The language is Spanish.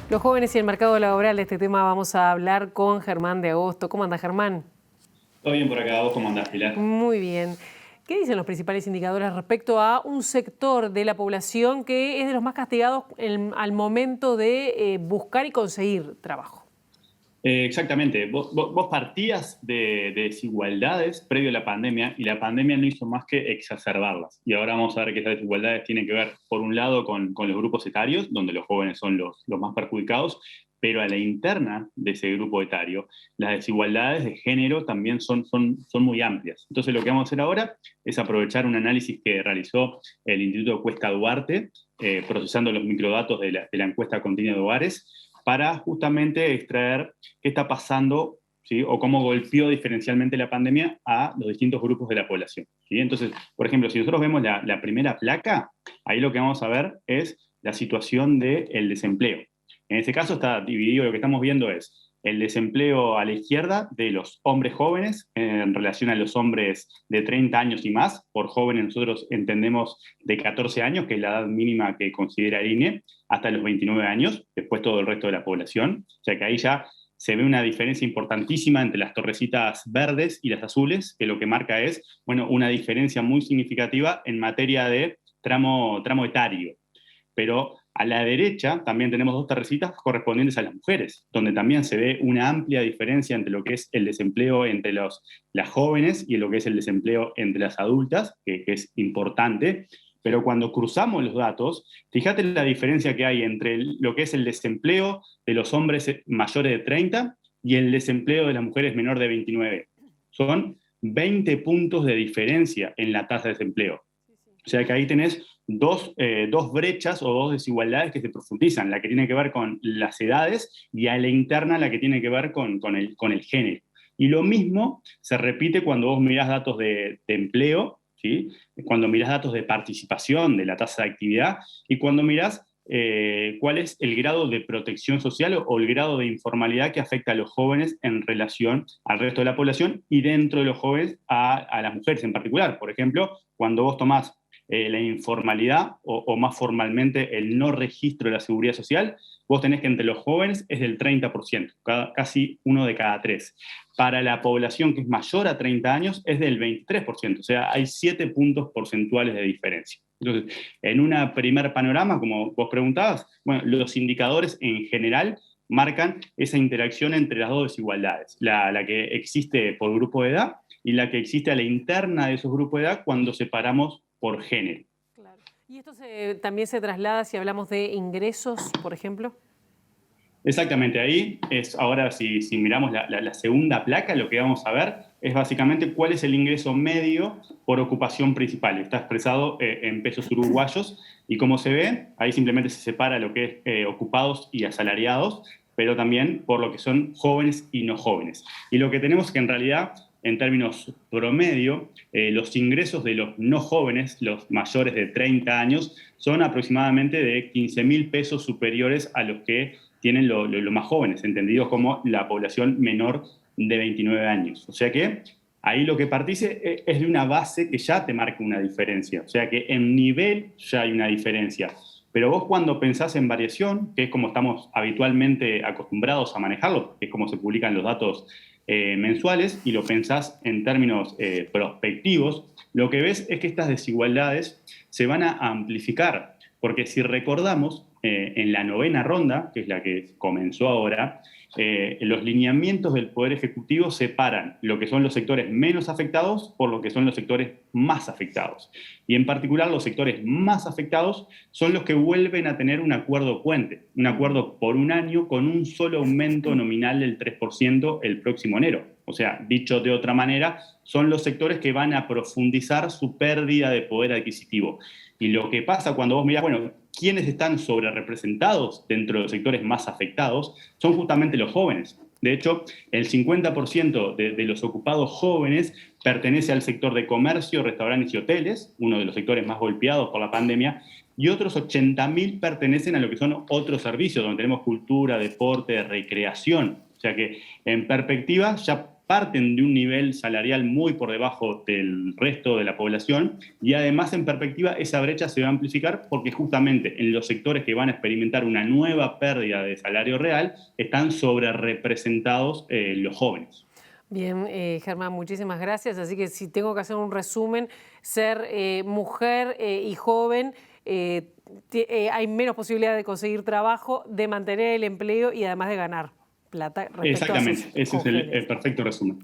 Los jóvenes y el mercado laboral, de este tema vamos a hablar con Germán de Agosto. ¿Cómo anda, Germán? Todo bien por acá, ¿vos cómo andás, Pilar? Muy bien. ¿Qué dicen los principales indicadores respecto a un sector de la población que es de los más castigados al momento de buscar y conseguir trabajo? Exactamente, vos partías de desigualdades previo a la pandemia y la pandemia no hizo más que exacerbarlas. Y ahora vamos a ver que esas desigualdades tienen que ver, por un lado, con los grupos etarios, donde los jóvenes son los más perjudicados, pero a la interna de ese grupo etario, las desigualdades de género también son muy amplias. Entonces lo que vamos a hacer ahora es aprovechar un análisis que realizó el Instituto Cuesta Duarte, procesando los microdatos de la encuesta continua de hogares, para justamente extraer qué está pasando, ¿sí? O cómo golpeó diferencialmente la pandemia a los distintos grupos de la población, ¿sí? Entonces, por ejemplo, si nosotros vemos la primera placa, ahí lo que vamos a ver es la situación del desempleo. En este caso está dividido, lo que estamos viendo es el desempleo a la izquierda de los hombres jóvenes en relación a los hombres de 30 años y más. Por jóvenes nosotros entendemos de 14 años, que es la edad mínima que considera el INE, hasta los 29 años, después todo el resto de la población. O sea que ahí ya se ve una diferencia importantísima entre las torrecitas verdes y las azules, que lo que marca es, bueno, una diferencia muy significativa en materia de tramo etario. Pero a la derecha también tenemos dos torrecitas correspondientes a las mujeres, donde también se ve una amplia diferencia entre lo que es el desempleo entre las jóvenes y lo que es el desempleo entre las adultas, que es importante. Pero cuando cruzamos los datos, fíjate la diferencia que hay entre lo que es el desempleo de los hombres mayores de 30 y el desempleo de las mujeres menores de 29. Son 20 puntos de diferencia en la tasa de desempleo. O sea que ahí tenés dos brechas o dos desigualdades que se profundizan, la que tiene que ver con las edades y a la interna la que tiene que ver con el género. Y lo mismo se repite cuando vos mirás datos de empleo, ¿sí? Cuando mirás datos de participación, de la tasa de actividad, y cuando mirás cuál es el grado de protección social o el grado de informalidad que afecta a los jóvenes en relación al resto de la población y dentro de los jóvenes a las mujeres en particular. Por ejemplo, cuando vos tomás la informalidad o más formalmente el no registro de la seguridad social, vos tenés que entre los jóvenes es del 30%, casi uno de cada tres. Para la población que es mayor a 30 años es del 23%, o sea, hay 7 puntos porcentuales de diferencia. Entonces, en un primer panorama, como vos preguntabas, bueno, los indicadores en general marcan esa interacción entre las dos desigualdades, la que existe por grupo de edad y la que existe a la interna de esos grupos de edad cuando separamos por género. Claro. ¿Y esto también se traslada si hablamos de ingresos, por ejemplo? Exactamente, ahí es ahora si miramos la segunda placa, lo que vamos a ver es básicamente cuál es el ingreso medio por ocupación principal. Está expresado en pesos uruguayos y como se ve, ahí simplemente se separa lo que es ocupados y asalariados, pero también por lo que son jóvenes y no jóvenes. Y lo que tenemos es que en realidad, en términos promedio, los ingresos de los no jóvenes, los mayores de 30 años, son aproximadamente de 15.000 pesos superiores a los que tienen los más jóvenes, entendidos como la población menor de 29 años. O sea que ahí lo que partice es de una base que ya te marca una diferencia. O sea que en nivel ya hay una diferencia. Pero vos cuando pensás en variación, que es como estamos habitualmente acostumbrados a manejarlo, que es como se publican los datos mensuales, y lo pensás en términos prospectivos, lo que ves es que estas desigualdades se van a amplificar. Porque si recordamos, en la novena ronda, que es la que comenzó ahora, los lineamientos del Poder Ejecutivo separan lo que son los sectores menos afectados por lo que son los sectores más afectados. Y en particular los sectores más afectados son los que vuelven a tener un acuerdo puente, un acuerdo por un año con un solo aumento nominal del 3% el próximo enero. O sea, dicho de otra manera, son los sectores que van a profundizar su pérdida de poder adquisitivo. Y lo que pasa cuando vos mirás, bueno, quiénes están sobrerepresentados dentro de los sectores más afectados son justamente los jóvenes. De hecho, el 50% de los ocupados jóvenes pertenece al sector de comercio, restaurantes y hoteles, uno de los sectores más golpeados por la pandemia, y otros 80.000 pertenecen a lo que son otros servicios, donde tenemos cultura, deporte, recreación. O sea que, en perspectiva, ya parten de un nivel salarial muy por debajo del resto de la población, y además en perspectiva esa brecha se va a amplificar porque justamente en los sectores que van a experimentar una nueva pérdida de salario real están sobre representados los jóvenes. Bien, Germán, muchísimas gracias. Así que si tengo que hacer un resumen, ser mujer y joven, hay menos posibilidad de conseguir trabajo, de mantener el empleo y además de ganar plata respecto a sus Exactamente, ese es el congéneres. perfecto resumen.